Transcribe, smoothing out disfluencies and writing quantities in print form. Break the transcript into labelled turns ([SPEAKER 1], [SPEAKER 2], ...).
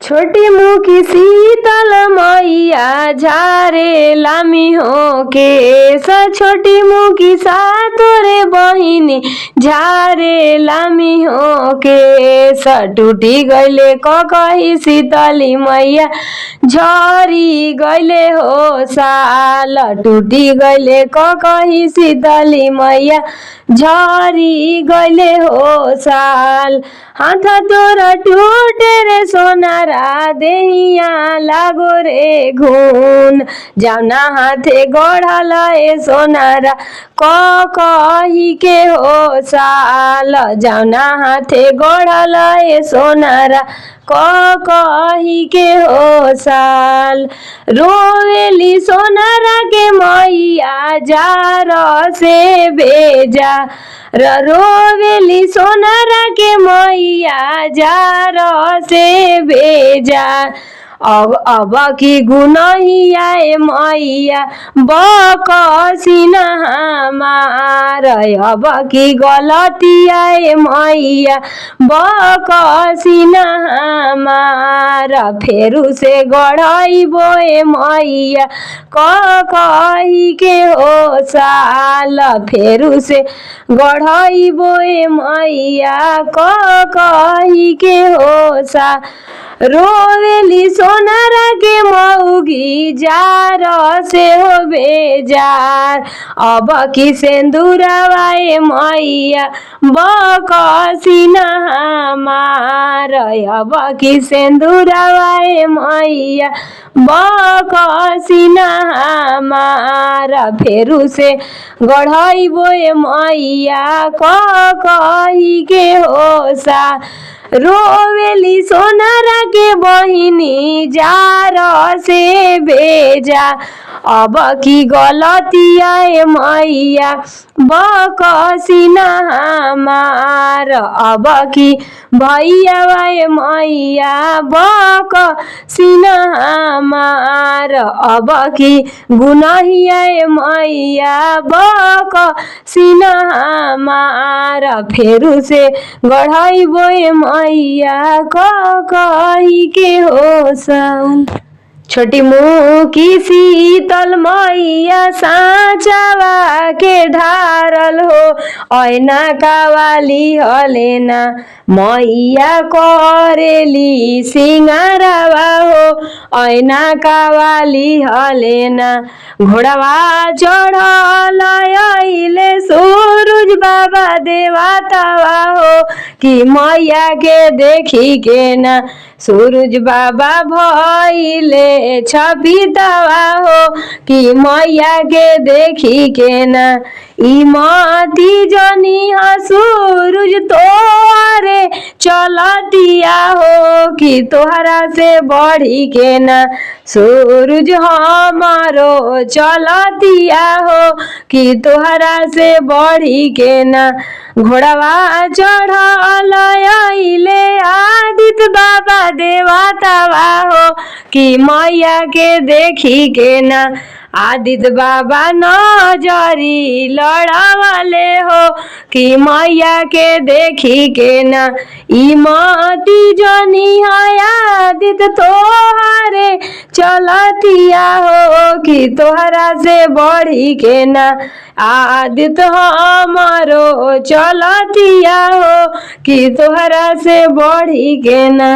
[SPEAKER 1] छोटी मुखी शीतल मैया झारे लामी हो केस। छोटी मुखी सा तोरे बहिनी झारे लामी हो केस। टूटी गईले कही शीतली मैया झरी गईले हो साल। टूटी गईले कही शीतली मैया झरी गईले हो साल। हाथ तोरा टूटे रे सोनारा देहिया लागो रे घून। जाना हाथे गढ़ल ए सोनारा कही के हो साल। जाना हाथे गढ़ल ए सोनारा कही के हो साल। रोवेली सोनारा के मैया जार से भेजा। रोवेली सोनारा के मैया जार से भेजा। अब की गुनहिया मैया बकसिन हमार। अब की गलतिया मैया बकसिन हमार। फेरू से गढ़इबो मैया कही के हो साल। फेरू से गढ़इबो मैया कही के हो साल। रोवेली सोनारा के मौगी जार से हो बेजार। अब की सिंदूरवाए मैया बकसिन हमार। अब की सिंदूरवाए मैया बकसिन हमार। फेरू से गढ़इबो मैया कही के हो साल। रोवेली सोनारा के बहिनी जार से भेजा। अब की गलतिया मैया बकसिन हमार। अब की भैया मैया बकसिन हमार। अब की गुनहिया मैया बकसिन हमार। फेरू से गढ़इबो मैया कही के हो साल। छोटी मुखी शीतल मैया साँचवा के ढारल हो। ऐना कावाली हलेना मैया करेली सिंगारवा हो। ऐना कावाली हलेना घोड़वा चढ़ल अइले सूरज बाबा देवतावा हो। कि मैया के देखी के ना सूरज बाबा भइले छपितवा हो। कि मैया के देखी के ना ई मती जनी सूरज तोहरे चलतिया हो। कि तोहरा से बढ़ी के ना सूरज हमारो चलतिया हो। कि तोहरा से बढ़ी के ना घोड़वा चढ़ल अइले आदित्य बाबा देवतावा हो। कि मैया के देखी के ना आदित्य बाबा नजरी लड़ावले हो। कि मैया के देखी के ना ई मती जनी है आदित्य तोहरे चलतिया हो। कि तोहरा से बढ़ी के ना आदित्य हमारो चलतिया हो। कि तोहरा से बढ़ी के ना।